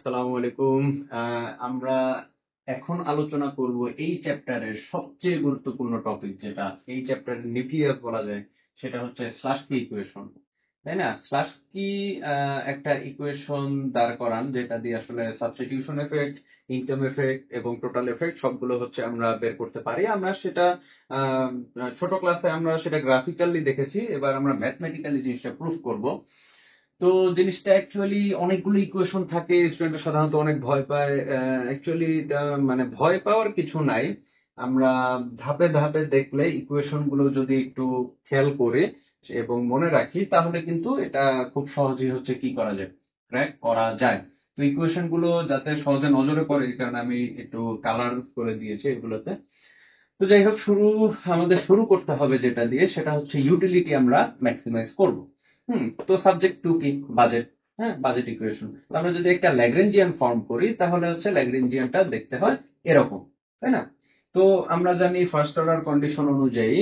আসসালামু আলাইকুম। আমরা এখন আলোচনা করব এই চ্যাপ্টারের সবচেয়ে গুরুত্বপূর্ণ টপিক, যেটা এই চ্যাপ্টারের নিউক্লিয়াস বলা যায়, সেটা হচ্ছে স্লাশকি ইকুয়েশন। তাই না? স্লাশকি একটা ইকুয়েশন দাঁড় করান, যেটা দিয়ে আসলে সাবস্টিটিউশন এফেক্ট, ইনকাম এফেক্ট এবং টোটাল এফেক্ট সবগুলো হচ্ছে আমরা বের করতে পারি। আমরা সেটা আহ, ছোট ক্লাসে আমরা সেটা গ্রাফিক্যালি দেখেছি, এবার আমরা ম্যাথমেটিক্যালি জিনিসটা প্রুফ করব। তো জিনিসটা অ্যাকচুয়ালি অনেকগুলো ইকুয়েশন থাকে, স্টুডেন্টরা সাধারণত অনেক ভয় পায়। অ্যাকচুয়ালি মানে ভয় পাওয়ার কিছু নাই। আমরা ধাপে ধাপে দেখলে ইকুয়েশন গুলো যদি একটু খেয়াল করে এবং মনে রাখি, তাহলে কিন্তু এটা খুব সহজেই হচ্ছে কি করা যায়, ক্র্যাক করা যায়। তো ইকুয়েশন গুলো যাতে সহজে নজরে পড়ে, এই কারণে আমি একটু কালার করে দিয়েছি এগুলোতে। তো যাই হোক, আমাদের শুরু করতে হবে যেটা দিয়ে, সেটা হচ্ছে ইউটিলিটি আমরা ম্যাক্সিমাইজ করব। তো সাবজেক্ট টু কি? বাজেট। হ্যাঁ, বাজেট ইকুয়েশন। আমরা যদি একটা ল্যাগ্রেঞ্জিয়ান ফর্ম করি, তাহলে হচ্ছে ল্যাগ্রেঞ্জিয়ানটা দেখতে হয় এরকম, তাই না? তো আমরা জানি ফার্স্ট অর্ডার কন্ডিশন অনুযায়ী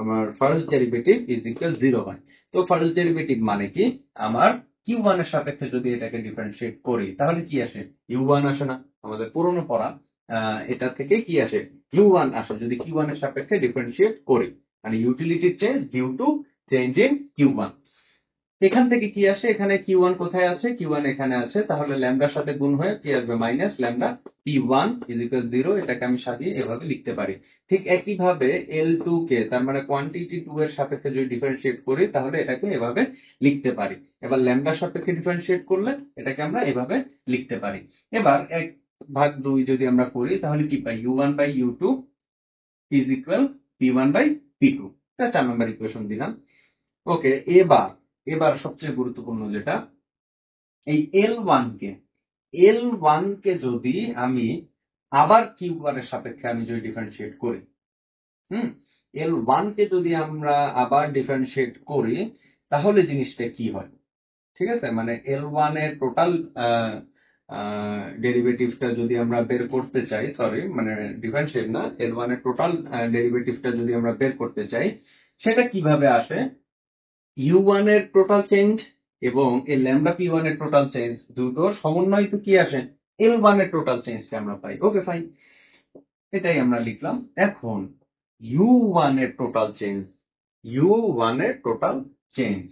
আমার ফার্স্ট ডেরিভেটিভ ইজ ইকুয়াল 0 হয়। তো ফার্স্ট ডেরিভেটিভ মানে কি? আমার কিউ1 এর সাপেক্ষে যদি এটাকে ডিফারেন্সিয়েট করি, তাহলে কি আসে? ইউ1 আসে না? আমাদের পুরনো পড়া এটা থেকে কি আসে? কিউ1 আসে যদি কিউ1 এর সাপেক্ষে ডিফারেন্সিয়েট করি, মানে utility change due to change in Q one. এখান থেকে কি আসে? এখানে কিউ1 কোথায় আছে? কিউ1 এখানে আছে, তাহলে ল্যামডার সাথে গুণ হয়ে কি আসবে? Minus lambda P one is equal 0। এটাকে আমি সাজিয়ে এভাবে লিখতে পারি। ঠিক একইভাবে এল2 কে, তার মানে কোয়ান্টিটি 2 এর সাপেক্ষে যদি ডিফারেন্সিয়েট করি, তাহলে এটাকে এভাবে লিখতে পারি। এবার ল্যামডার সাপেক্ষে ডিফারেন্সিয়েট করলে এটাকে আমরা এভাবে লিখতে পারি। এবার 1/2 যদি আমরা করি, তাহলে কি পাই? ইউ1 by ইউ2 is equal P one by পি2। এটা 4 নম্বর ইকুয়েশন দিলাম। ওকে, এবার এবার সবচেয়ে গুরুত্বপূর্ণ যেটা, এই এল ওয়ান কে যদি আমি আবার কিউ1 এর সাপেক্ষে আমি যদি ডিফারেন্সিয়েট করি, এল1 কে যদি আমরা আবার ডিফারেন্সিয়েট করি, তাহলে জিনিসটা কি হয়? ঠিক আছে, মানে এল1 এর টোটাল ডেরিভেটিভটা যদি আমরা বের করতে চাই, সরি মানে ডিফারেন্সিয়েট না, এল1 এর টোটাল ডেরিভেটিভটা যদি আমরা বের করতে চাই, সেটা কিভাবে আসে? ইউ1 এর টোটাল চেঞ্জ এবং এই ল্যামডা পি1 এর টোটাল চেঞ্জ, দুটোর সমন্বয় তো কি আসে? এল1 এর টোটাল চেঞ্জকে আমরা পাই। ওকে, ফাইন, এটাই আমরা লিখলাম। এখন ইউ1 এর টোটাল চেঞ্জ, ইউ1 এর টোটাল চেঞ্জ,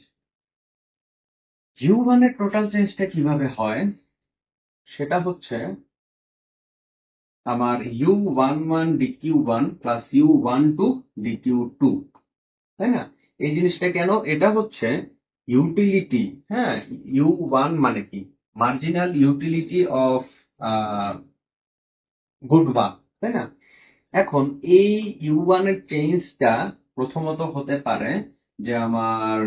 ইউ1 এর টোটাল চেঞ্জটা কিভাবে হয়? সেটা হচ্ছে আমার u11 dq1 plus u12 dq2, তাই না? এই জিনিসটা কেন? এটা হচ্ছে ইউটিলিটি। হ্যাঁ, ইউ1 মানে কি? Marginal utility of good one, তাই না? এখন এই ইউ1 এর চেঞ্জটা প্রথমত হতে পারে যে আমার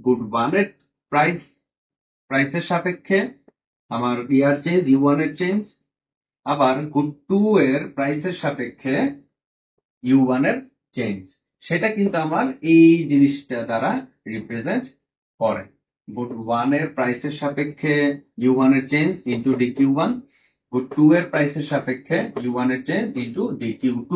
গুড ওয়ানের প্রাইসের সাপেক্ষে আমার ইয়ার চেঞ্জ, ইউ1 এর চেঞ্জ। আবার গুড টু এর প্রাইসের সাপেক্ষে ইউ1 এর চেঞ্জ, সেটা কিন্তু আমার এই জিনিসটা দ্বারা রিপ্রেজেন্ট করে। গুড 1 এর প্রাইসের সাপেক্ষে ইউ1 এর চেঞ্জ ইন্টু ডিকিউ1, গুড 2 এর প্রাইসের সাপেক্ষে ইউ1 এর চেঞ্জ ইন্টু ডিকিউ2।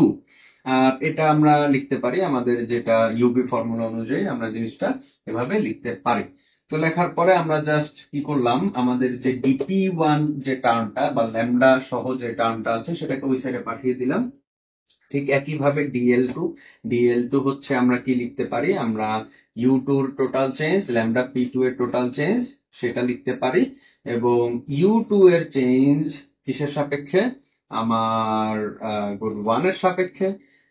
আর এটা আমরা লিখতে পারি আমাদের যেটা ইউবি ফর্মুলা অনুযায়ী, আমরা জিনিসটা এভাবে লিখতে পারি। তো লেখার পরে আমরা জাস্ট কি করলাম, আমাদের যে ডিপি1 যে টার্মটা বা ল্যামডা সহ যে টার্মটা আছে, সেটাকে ওই সাইডে পাঠিয়ে দিলাম। ঠিক একইভাবে ডিএল টু হচ্ছে আমরা কি লিখতে পারি? আমরা ইউ2 এর টোটাল চেঞ্জ ল্যামডা পি2 এর টোটাল চেঞ্জ, সেটা লিখতে পারি। এবং ইউ2 এর চেঞ্জ কিসের সাপেক্ষে? আমার গুড 1 এর সাপেক্ষে।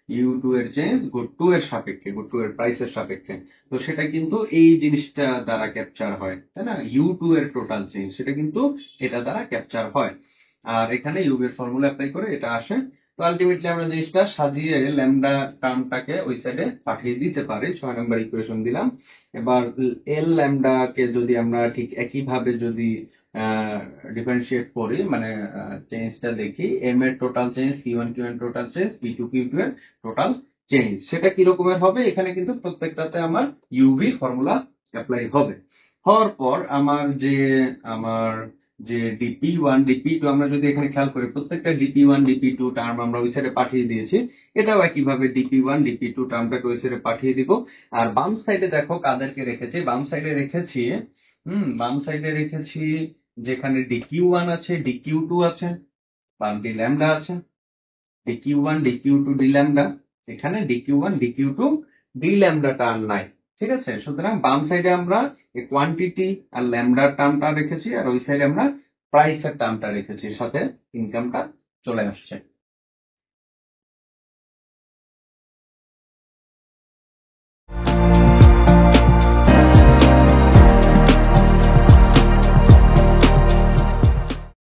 ইউ2 এর চেঞ্জ গুড 2 এর সাপেক্ষে, গুড 2 এর প্রাইসের সাপেক্ষে। তো সেটা কিন্তু এই জিনিসটা দ্বারা ক্যাপচার হয়, তাই না? ইউ2 এর টোটাল চেঞ্জ, সেটা কিন্তু এটা দ্বারা ক্যাপচার হয়। আর এখানে ইউ এর ফর্মুলা অ্যাপ্লাই করে এটা আসে। তো আলটিমেটলি আমরা জিনিসটা সাজিয়ে ল্যামডা টার্মটাকে ওই সাইডে পাঠিয়ে দিতে পারি। 6 নম্বর ইকুয়েশন দিলাম। এবার এল ল্যামডা কে যদি আমরা ঠিক একইভাবে যদি ডিফারেন্সিয়েট করি, মানে চেঞ্জটা দেখি, এম এর টোটাল চেঞ্জ, পি1 কিউ এর টোটাল চেঞ্জ, পি2 কিউ2 এর টোটাল চেঞ্জ, সেটা কি রকমের হবে? এখানে কিন্তু প্রত্যেকটাতে আমার ইউভি ফর্মুলা অ্যাপ্লাই হবে। হওয়ার পর আমার যে ডিপি1 ডিপি2, আমরা যদি এখানে খেয়াল করি, প্রত্যেকটা ডিপি1 ডিপি2 টার্ম আমরা ওই সাইডে পাঠিয়ে দিয়েছি। এটাও একইভাবে ডিপি1 ডিপি2 টার্মটাকে ওই সাইডে পাঠিয়ে দিব। আর বাম সাইডে দেখো কাদেরকে রেখেছি। বাম সাইডে রেখেছি বাম সাইডে রেখেছি যেখানে DQ1 আছে, DQ2 আছে, বা ডি ল্যামডা আছে, DQ1 DQ2 ডি ল্যামডা, এখানে DQ1 DQ2 ডি ল্যামডাটা আর নাই। ঠিক আছে, সুতরাং বাম সাইডে আমরা এই কোয়ান্টিটি আর ল্যামডার টার্মটা রেখেছি, আর ওই সাইডে আমরা প্রাইসের টার্মটা রেখেছি, সাথে ইনকামটা চলে আসছে।